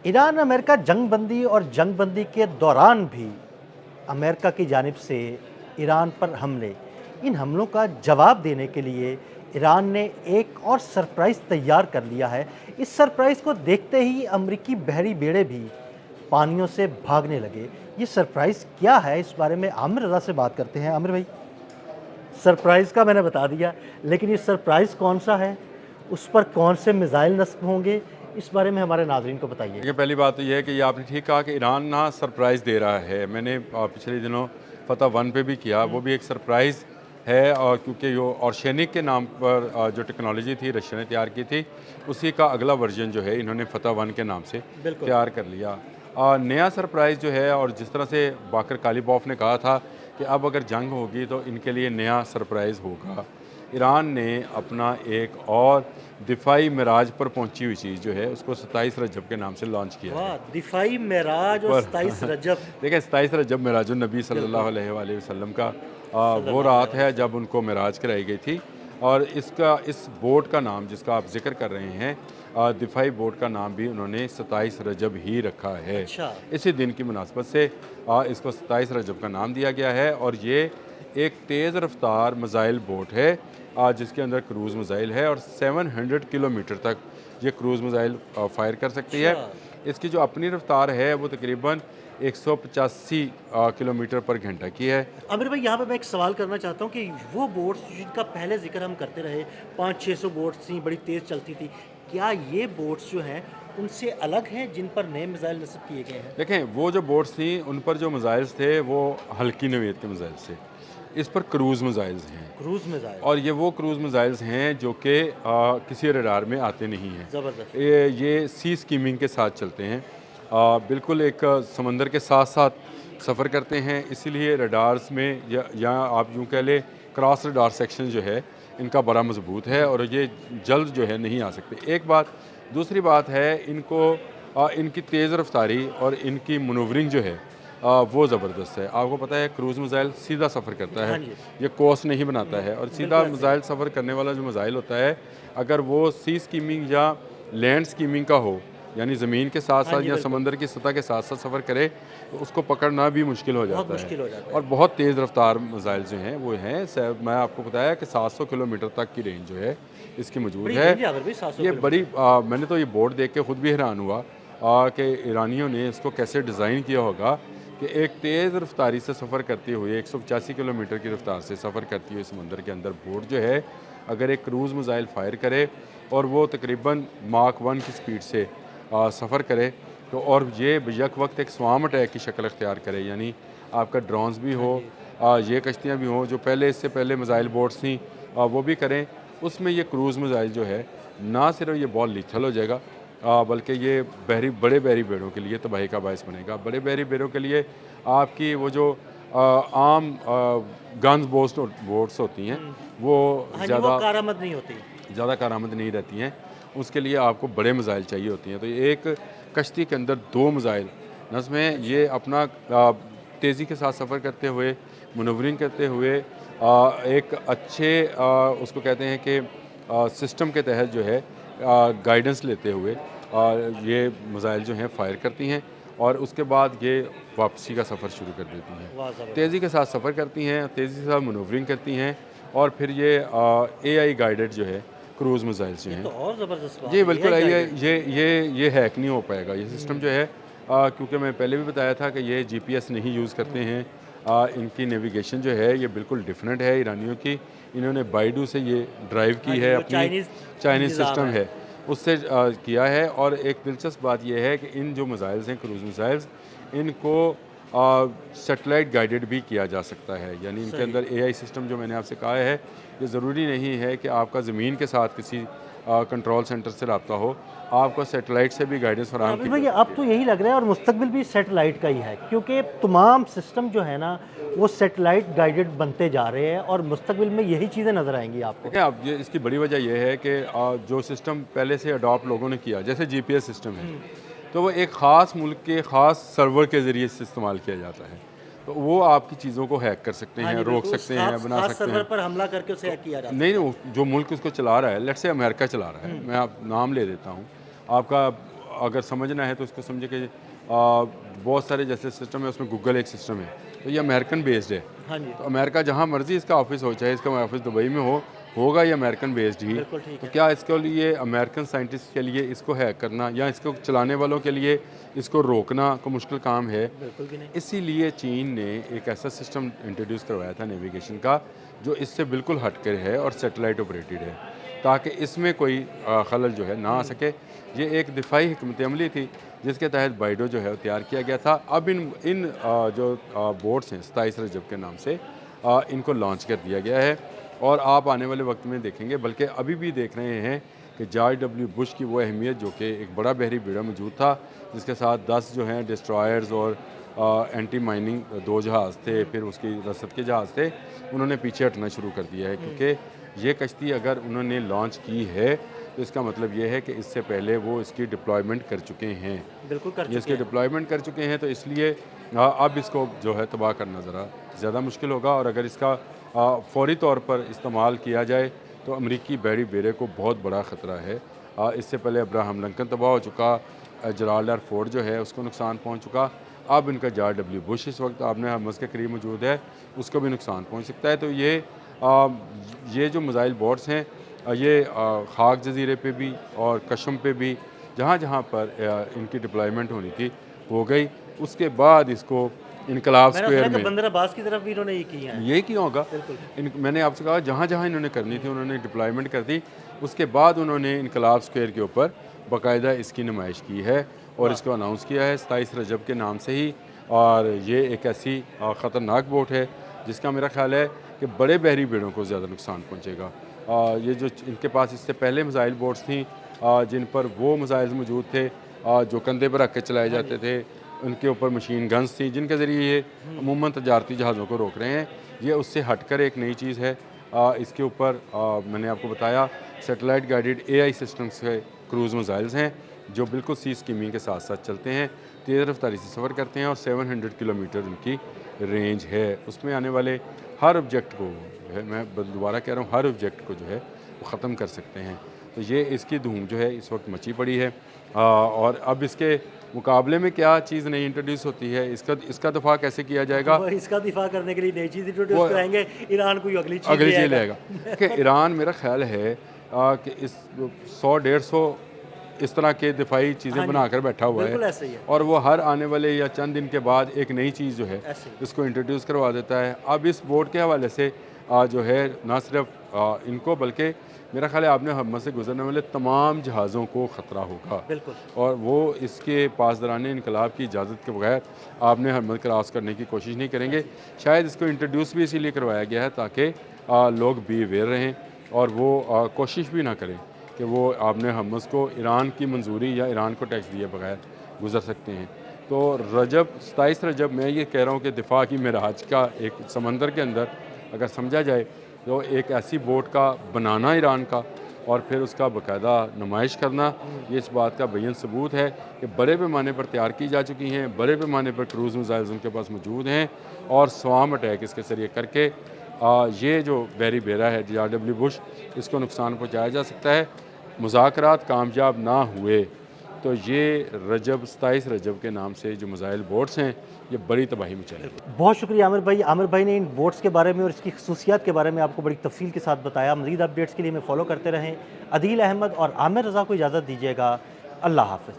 Iran America जंगबंदी और जंगबंदी के दौरान भी अमेरिका की जानिब से ईरान पर हमले, इन हमलों का जवाब देने के लिए ईरान ने एक और सरप्राइज़ तैयार कर लिया है। इस सरप्राइज़ को देखते ही अमरीकी बहरी बेड़े भी पानियों से भागने लगे। ये सरप्राइज़ क्या है, इस बारे में आमिर रज़ा से बात करते हैं। आमिर भाई, सरप्राइज़ का मैंने बता दिया, लेकिन ये सरप्राइज़ कौन-सा है? उस पर कौन से मिसाइल नस्ब होंगे? इस बारे में हमारे नाज़रीन को बताइए। देखिए, पहली बात तो ये है कि ये आपने ठीक कहा कि ईरान ना सरप्राइज़ दे रहा है। मैंने पिछले दिनों फ़तह 1 पे भी किया, वो भी एक सरप्राइज़ है। और क्योंकि वो ऑर्शेनिक के नाम पर जो टेक्नोलॉजी थी रशिया ने तैयार की थी, उसी का अगला वर्जन जो है इन्होंने फ़तह 1 के नाम से बिल्कुल। तैयार कर लिया। नया सरप्राइज़ जो है, और जिस तरह से बाकर कालिबॉफ ने कहा था कि अब अगर जंग होगी तो इनके लिए नया सरप्राइज़ होगा। ईरान ने अपना एक और दिफाई मिराज पर पहुंची हुई चीज़ जो है उसको 27 रजब के नाम से लॉन्च किया है। वाह! दिफाई मेराज और पर 27 रजब। देखिए, 27 रजब मिराजुन नबी सल्लल्लाहु बिल्कुल, अलैहि वसल्लम का वो सल्लल्लाहु रात अलैहि है वसल्लम। जब उनको मिराज कराई गई थी। और इस बोट का नाम जिसका आप जिक्र कर रहे हैं, दिफाई बोट का नाम भी उन्होंने 27 रजब ही रखा है। अच्छा, इसी दिन की मुनासबत से इसको 27 रजब का नाम दिया गया है। और ये एक तेज़ रफ्तार मिज़ाइल बोट है जिसके अंदर क्रूज़ मिज़ाइल है, और 700 किलोमीटर तक ये क्रूज़ मिज़ाइल फायर कर सकती अच्छा। है। इसकी जो अपनी रफ्तार है वो तकरीबन 185 किलोमीटर पर घंटा की है। आमिर भाई, यहाँ पे मैं एक सवाल करना चाहता हूँ कि वो बोट्स जिनका पहले ज़िक्र हम करते रहे, 500-600 बोट्स थी, बड़ी तेज़ चलती थी। क्या ये बोट्स जो हैं, उनसे अलग हैं जिन पर नए मिसाइल नस्ब किए गए हैं? देखें, वो जो बोट्स थी उन पर जो मिज़ाइल्स थे वो हल्की नौइयत के मिज़ाइल्स थे। इस पर क्रूज़ मिज़ाइल्स हैं। क्रूज़ मिसाइल, और ये वो क्रूज़ मिज़ाइल्स हैं जो कि किसी रडार में आते नहीं हैं। ज़बरदस्त। ये सी स्कीमिंग के साथ चलते हैं। बिल्कुल एक समंदर के साथ-साथ सफ़र करते हैं, इसीलिए रडार्स में या आप यूँ कह लें क्रॉस रडार सेक्शन जो है इनका बड़ा मज़बूत है, और ये जल्द जो है नहीं आ सकते। एक बात, दूसरी बात है इनको इनकी तेज़ रफ्तारी और इनकी मनूवरिंग जो है वो ज़बरदस्त है। आपको पता है क्रूज़ मिज़ाइल सीधा सफ़र करता हाँ है, जी, ये कोर्स नहीं बनाता है। और सीधा बिल्कुल ऐसे ही। मिज़ाइल सफ़र करने वाला जो मिज़ाइल होता है, अगर वो सी स्कीमिंग या लैंड स्कीमिंग का हो, यानी ज़मीन के हाँ साथ-साथ जी, या बिल्कुल। समंदर की सतह के साथ-साथ सफ़र करे, तो उसको पकड़ना भी मुश्किल हो बहुत जाता है। मुश्किल हो जाता और है। बहुत तेज़ रफ़्तार मिज़ाइल जो हैं वो हैं, मैं आपको बताया कि 700 किलोमीटर तक की रेंज जो है इसकी मौजूद बड़ी है। रेंज है आमिर भाई, 700 ये बड़ी किलोमीटर। मैंने तो ये बोर्ड देख के खुद भी हैरान हुआ कि ईरानियों ने इसको कैसे डिज़ाइन किया होगा कि एक तेज़ रफ्तारी से सफ़र करते हुए 185 किलोमीटर की रफ्तार से सफ़र करती हुई समंदर के अंदर बोट जो है, अगर एक क्रूज़ मिज़ाइल फायर करे और वो तकरीबन माक 1 की स्पीड से सफ़र करे, तो और ये यक वक्त एक स्वाम अटैक की शक्ल अख्तियार करे, यानी आपका ड्रोन्स भी हाँ हो, जी। ये कश्तियाँ भी हों जो पहले इससे पहले मिज़ाइल बोट्स थी, वो भी करें। उसमें ये क्रूज़ मिज़ाइल जो है, ना सिर्फ ये बहुत लीथल हो जाएगा, बल्कि ये बड़े बहरी बेड़ों के लिए तबाही का बायस बनेगा। बड़े बहरी बेड़ों के लिए आपकी वो जो आम गन्स बोट्स होती हैं हुँ। वो हाँ जी, वो ज़्यादा कारामद नहीं होती। ज़्यादा कारामद नहीं रहती हैं। उसके लिए आपको बड़े मिज़ाइल चाहिए होती हैं। तो ये एक कश्ती के अंदर 2 मिज़ाइल नज़्म अच्छा, ये अपना तेज़ी के साथ सफ़र करते हुए, मनूवरिंग करते हुए, एक अच्छे उसको कहते हैं कि सिस्टम के तहत जो है गाइडेंस लेते हुए ये मिज़ाइल जो हैं फ़ायर करती हैं, और उसके बाद ये वापसी का सफ़र शुरू कर देती हैं। वाह तेज़ी ज़बरदस्त! के साथ सफ़र करती हैं, तेज़ी के साथ मनूवरिंग करती हैं, और फिर ये एआई गाइडेड जो है क्रूज़ मिज़ाइल्स जो ये हैं। तो और ज़बरदस्त जी, बात है, बिल्कुल एआई है। गाइडेड। ये हैक नहीं हो पाएगा। ये सिस्टम जो हुँ, है क्योंकि मैं पहले भी बताया था कि ये जीपीएस नहीं यूज़ करते हुँ। हैं। इनकी नेविगेशन जो है ये बिल्कुल डिफरेंट है ईरानियों की। इन्होंने बाइडू से ये ड्राइव हाँ की जी, है, जो अपनी चाइनीज़ चाइनीज़ निज़ाम सिस्टम है। है, उससे किया है। और एक दिलचस्प बात ये है कि इन जो मिज़ाइल्स हैं क्रूज़ मिज़ाइल्स, इनको सैटेलाइट गाइडेड भी किया जा सकता है। यानी इनके सही। अंदर एआई सिस्टम जो मैंने आपसे कहा है, ये ज़रूरी नहीं है कि आपका ज़मीन के साथ किसी कंट्रोल सेंटर से रब्ता हो, आपको सैटेलाइट से भी गाइडेंस और फराहम अभी की जा भई अब सकती तो है। यही लग रहा है और मुस्तकबिल भी सैटेलाइट का ही है, क्योंकि तमाम सिस्टम जो है ना, वो सैटेलाइट गाइडेड बनते जा रहे हैं और मुस्तकबिल में यही चीज़ें नज़र आएँगी आपको। देखिए, अब ये इसकी बड़ी वजह ये है कि जो सिस्टम पहले से अडॉप्ट लोगों ने किया, जैसे जीपीएस सिस्टम है, हुँ। तो वो एक ख़ास मुल्क के ख़ास सर्वर के ज़रिए से इस्तेमाल किया जाता है। तो वो आपकी चीज़ों को हैक कर सकते हाँ हैं, जी, रोक बिल्कुल, उस सकते हैं, ख़ास बना ख़ास सकते सर्वर हैं। पर हमला करके उसे तो हैक किया जा नहीं, सकता है। नहीं, जो मुल्क उसको चला रहा है, लेट्स से अमेरिका चला रहा है, हुँ, मैं आप नाम ले देता हूँ। आपका अगर समझना है तो इसको समझे कि बहुत सारे जैसे सिस्टम है, उसमें गूगल एक सिस्टम है, तो ये अमेरिकन बेस्ड है। हाँ जी, तो अमेरिका जहाँ मर्जी इसका ऑफिस हो, चाहे इसका ऑफिस दुबई में होगा या अमेरिकन बेस्ड ही। बिल्कुल ठीक तो है। क्या इसके लिए अमेरिकन साइंटिस्ट के लिए इसको हैक करना या इसको चलाने वालों के लिए इसको रोकना को मुश्किल काम है। बिल्कुल भी नहीं। इसीलिए चीन ने एक ऐसा सिस्टम इंट्रोड्यूस करवाया था नेविगेशन का, जो इससे बिल्कुल हटकर है और सैटेलाइट ऑपरेटेड है, ताकि इसमें कोई खलल जो है ना आ सके। ये एक दिफाई हिकमत अमली थी जिसके तहत बाइडो जो है वो तैयार किया गया था। अब इन जो बोट्स हैं 27 रजब के नाम से इनको लॉन्च कर दिया गया है, और आप आने वाले वक्त में देखेंगे, बल्कि अभी भी देख रहे हैं कि जॉर्ज डब्ल्यू बुश की वो अहमियत, जो कि एक बड़ा बहरी बेड़ा मौजूद था जिसके साथ 10 जो हैं डिस्ट्रॉयर्स और एंटी माइनिंग 2 जहाज़ थे, फिर उसकी रसद के जहाज़ थे, उन्होंने पीछे हटना शुरू कर दिया है। क्योंकि ये कश्ती अगर उन्होंने लॉन्च की है तो इसका मतलब ये है कि इससे पहले वो इसकी डिप्लॉयमेंट कर चुके हैं। बिल्कुल कर ये चुके इसके हैं। डिप्लॉयमेंट कर चुके हैं, तो इसलिए अब इसको जो है तबाह करना ज़रा ज़्यादा मुश्किल होगा। और अगर इसका फौरी तौर पर इस्तेमाल किया जाए तो अमरीकी बहरी बेड़े को बहुत बड़ा ख़तरा है। इससे पहले अब्राहम लिंकन तबाह हो चुका, जराल्ड आर फोर्ड जो है उसको नुकसान पहुँच चुका, अब इनका जॉर्ज डब्ल्यू बुश इस वक्त आपने हमस के करीब मौजूद है, उसको भी नुकसान पहुँच सकता है। तो ये जो मिसाइल बोट्स हैं, ये खाक जजीरे पे भी और कशम पे भी जहाँ जहाँ पर इनकी डिप्लॉयमेंट होनी थी हो गई। उसके बाद इसको इनकलाब मैंने सुना स्क्वायर कि में बंदर अब्बास की तरफ भी इन्होंने ये किया है। ये क्यों होगा। बिल्कुल। मैंने आपसे कहा जहाँ जहाँ इन्होंने करनी थी उन्होंने डिप्लॉयमेंट कर दी। उसके बाद उन्होंने इनकलाब स्क्वायर के ऊपर बाकायदा इसकी नुमाइश की है और इसको अनाउंस किया है 27 रजब के नाम से ही। और ये एक ऐसी ख़तरनाक बोट है जिसका मेरा ख्याल है कि बड़े बहरी बेड़ों को ज़्यादा नुकसान पहुँचेगा। ये जो इनके पास इससे पहले मिसाइल बोट्स थी जिन पर वो मिसाइल मौजूद थे जो कंधे पर रख के चलाए जाते थे, उनके ऊपर मशीन गन्स थी जिनके ज़रिए ये अमूमन तजारती जहाज़ों को रोक रहे हैं। ये उससे हटकर एक नई चीज़ है। इसके ऊपर मैंने आपको बताया सैटेलाइट गाइडेड AI सिस्टम्स के क्रूज़ मिसाइल्स हैं जो बिल्कुल सी स्कीमिंग के साथ साथ चलते हैं, तेज़ रफ्तारी से सफ़र करते हैं और 700 किलोमीटर उनकी रेंज है। उसमें आने वाले हर ऑब्जेक्ट को जो है, मैं दोबारा कह रहा हूँ, हर ऑब्जेक्ट को जो है वो ख़त्म कर सकते हैं। तो ये इसकी धूम जो है इस वक्त मची पड़ी है। और अब इसके मुकाबले में क्या चीज़ नई इंट्रोड्यूस होती है, इसका दफ़ा कैसे किया जाएगा। वो इसका दिफा करने के लिए नई चीज़ इंट्रोड्यूस कराएंगे, ईरान कोई अगली चीज़ अगली ले चीज़ आएगा। लेगा कि ईरान मेरा ख्याल है कि इस 100-150 इस तरह के दिफाई चीज़ें हाँ जी, बनाकर बैठा हुआ बिल्कुल है ऐसे ही है। और वो हर आने वाले या चंद दिन के बाद एक नई चीज़ जो है ऐसे ही। इसको इंट्रोड्यूस करवा देता है। अब इस बोर्ड के हवाले से जो है ना सिर्फ इनको बल्कि मेरा ख्याल है आपने हम से गुजरने वाले तमाम जहाज़ों को ख़तरा होगा। बिल्कुल। और वो इसके पासदारान इनकलाब की इजाज़त के बगैर आपने हरमत क्रॉस करने की कोशिश नहीं करेंगे। शायद इसको इंट्रोड्यूस भी इसीलिए करवाया गया है ताकि लोग बी अवेयर रहें और वो कोशिश भी ना करें कि वो आपने हमस को ईरान की मंजूरी या ईरान को टैक्स दिए बगैर गुजर सकते हैं। तो रजब 27 रजब मैं ये कह रहा हूँ कि दिफा की मेराज का एक समंदर के अंदर अगर समझा जाए तो एक ऐसी बोट का बनाना ईरान का और फिर उसका बाकायदा नुमाइश करना, ये इस बात का बेयन सबूत है कि बड़े पैमाने पर तैयार की जा चुकी हैं, बड़े पैमाने पर क्रूज़ मिसाइल्स उनके पास मौजूद हैं और स्वाम अटैक इसके ज़रिए करके ये जो बहरी बेड़ा है जॉर्ज डब्ल्यू बुश, इसको नुकसान पहुँचाया जा सकता है। मुज़ाकरात कामयाब ना हुए तो ये 27 रजब के नाम से जो मिसाइल बोट्स हैं ये बड़ी तबाही मचाएंगे। बहुत शुक्रिया आमिर भाई। आमिर भाई ने इन बोट्स के बारे में और इसकी खसूसियात के बारे में आपको बड़ी तफसील के साथ बताया। मज़ीद अपडेट्स के लिए हमें फॉलो करते रहें। अदील अहमद और आमिर रज़ा को इजाज़त दीजिएगा। अल्लाह हाफ़िज़।